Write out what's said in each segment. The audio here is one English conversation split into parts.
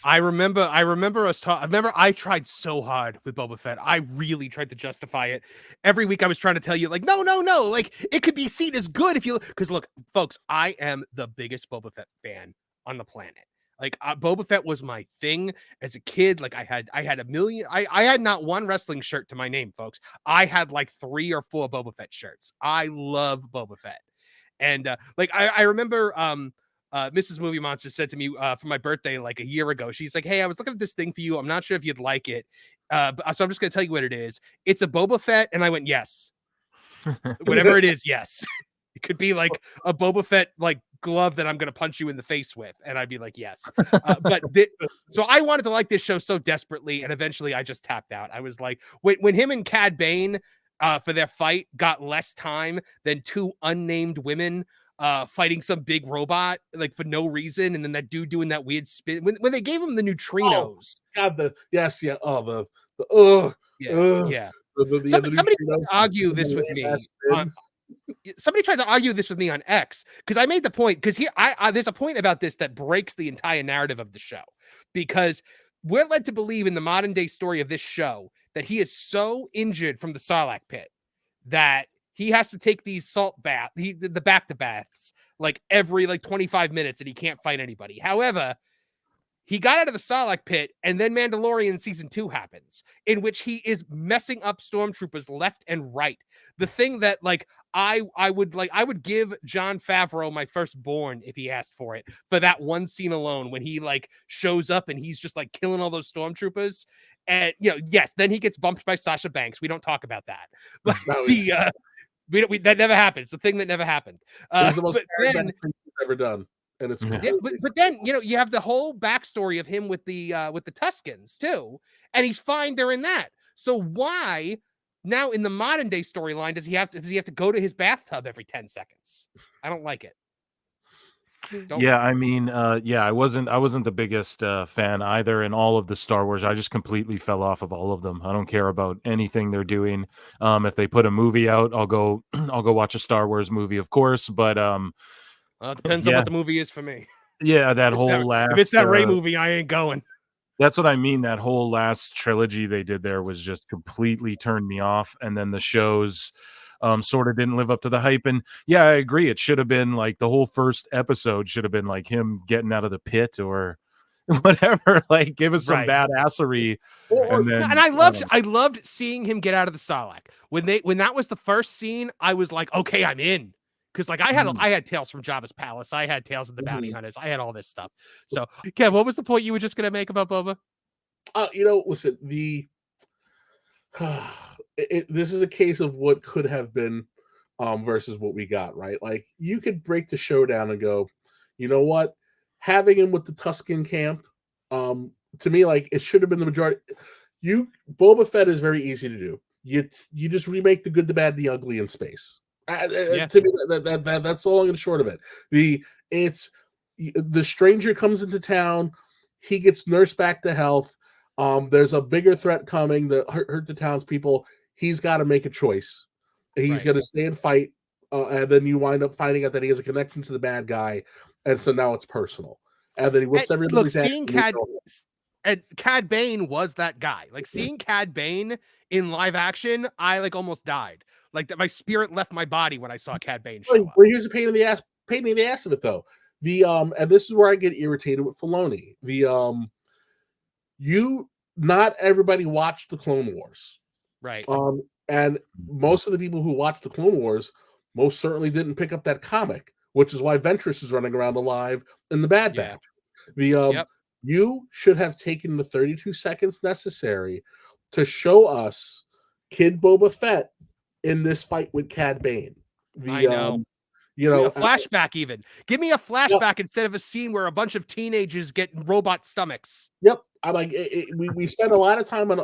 I remember us talking. I remember I tried so hard with Boba Fett. I really tried to justify it. Every week I was trying to tell you, like, no, no, no. Like, it could be seen as good if you, because look, folks, I am the biggest Boba Fett fan on the planet. Like, Boba Fett was my thing as a kid. Like, I had a million. I had not one wrestling shirt to my name, folks. I had like 3 or 4 Boba Fett shirts. I love Boba Fett. And like I remember Mrs. Movie Monster said to me for my birthday like a year ago, she's like, hey, I was looking at this thing for you. I'm not sure if you'd like it. So I'm just going to tell you what it is. It's a Boba Fett. And I went, yes. Whatever it is, yes. It could be like a Boba Fett like glove that I'm going to punch you in the face with. And I'd be like, yes. So I wanted to like this show so desperately. And eventually I just tapped out. I was like, when him and Cad Bane for their fight got less time than 2 unnamed women fighting some big robot like for no reason, and then that dude doing that weird spin when they gave him the neutrinos. God, yeah, yeah. Somebody tried to argue this with me. Somebody tried to argue this with me on X because I made the point because here there's a point about this that breaks the entire narrative of the show, because we're led to believe in the modern day story of this show that he is so injured from the Sarlacc pit that he has to take these salt bath, the back to baths like every like 25 minutes, and he can't fight anybody. However, he got out of the Sarlacc pit, and then Mandalorian season 2 happens, in which he is messing up stormtroopers left and right. The thing that like I would give Jon Favreau my firstborn if he asked for it, for that one scene alone when he like shows up and he's just like killing all those stormtroopers. And yes, then he gets bumped by Sasha Banks. We don't talk about that, but that never happened. It's the thing that never happened. It's the most charismatic thing he's ever done. And it's but then you have the whole backstory of him with the Tuskens too, and he's fine during that. So why now in the modern day storyline does he have to go to his bathtub every 10 seconds? I don't like it. I mean, I wasn't the biggest fan either in all of the Star Wars. I just completely fell off of all of them. I don't care about anything they're doing. If they put a movie out, I'll go watch a Star Wars movie, of course. But it depends on what the movie is for me. Yeah, that whole last. If it's that Rey movie, I ain't going. That's what I mean. That whole last trilogy they did there was just completely turned me off. And then the shows sort of didn't live up to the hype. And yeah, I agree. It should have been like the whole first episode should have been like him getting out of the pit or whatever. Like give us some badassery. And I loved seeing him get out of the Sarlacc. When that was the first scene, I was like, okay, I'm in. Because like I had Tales from Jabba's Palace, I had Tales of the Bounty Hunters, I had all this stuff. So, Kev, what was the point you were just going to make about Boba? Listen, this is a case of what could have been versus what we got, right? Like you could break the show down and go, you know what? Having him with the Tusken camp, to me, like it should have been the majority. Boba Fett is very easy to do. You just remake the good, the bad, the ugly in space. To me, that's all long and short of it. The stranger comes into town, he gets nursed back to health. There's a bigger threat coming that hurt the townspeople. He's got to make a choice. He's going to stay and fight, and then you wind up finding out that he has a connection to the bad guy, and so now it's personal. And then he whips everybody's ass. Seeing Cad Bane was that guy. Like seeing Cad Bane in live action, I like almost died. Like that, my spirit left my body when I saw Cad Bane show up. Well, here's a pain in the ass of it though. And this is where I get irritated with Filoni. Not everybody watched the Clone Wars, right? And most of the people who watched the Clone Wars most certainly didn't pick up that comic, which is why Ventress is running around alive in the Bad Batch. You should have taken the 32 seconds necessary to show us Kid Boba Fett in this fight with Cad Bane. I know. A flashback even. Give me a flashback instead of a scene where a bunch of teenagers get robot stomachs. Yep. I'm like, we spend a lot of time on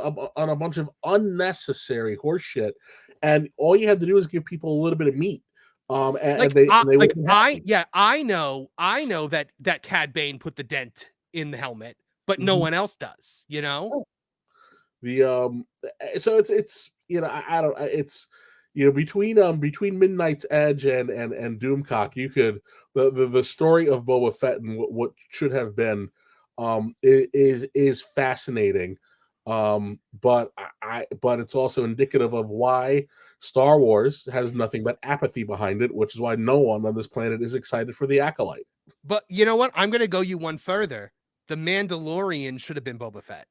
a bunch of unnecessary horse shit, and all you have to do is give people a little bit of meat. I know that Cad Bane put the dent in the helmet, but no one else does. So it's I don't it's. Between Midnight's Edge and Doomcock, you could the story of Boba Fett and what should have been is fascinating. But but it's also indicative of why Star Wars has nothing but apathy behind it, which is why no one on this planet is excited for the Acolyte. But you know what? I'm going to go you one further. The Mandalorian should have been Boba Fett.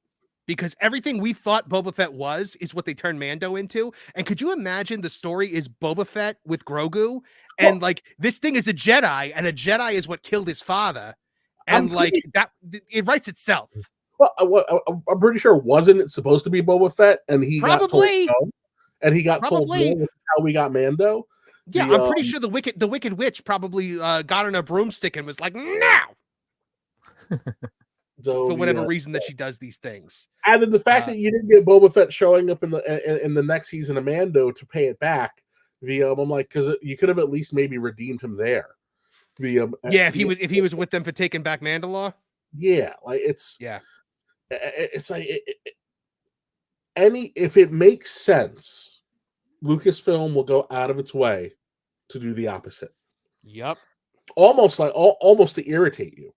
Because everything we thought Boba Fett was is what they turned Mando into. And could you imagine the story is Boba Fett with Grogu? And like this thing is a Jedi, and a Jedi is what killed his father. And like that, it writes itself. Well, I'm pretty sure wasn't it supposed to be Boba Fett, and he Probably. got told no, and he got told no, which is how we got Mando. Yeah, I'm pretty sure the Wicked Witch probably got on a broomstick and was like, "Now." So for whatever reason that she does these things. And then the fact that you didn't get Boba Fett showing up in the next season of Mando to pay it back, I'm like, because you could have at least maybe redeemed him there. Yeah, if he was with them for taking back Mandalore. Yeah, like it's like if it makes sense, Lucasfilm will go out of its way to do the opposite. Yep. Almost to irritate you.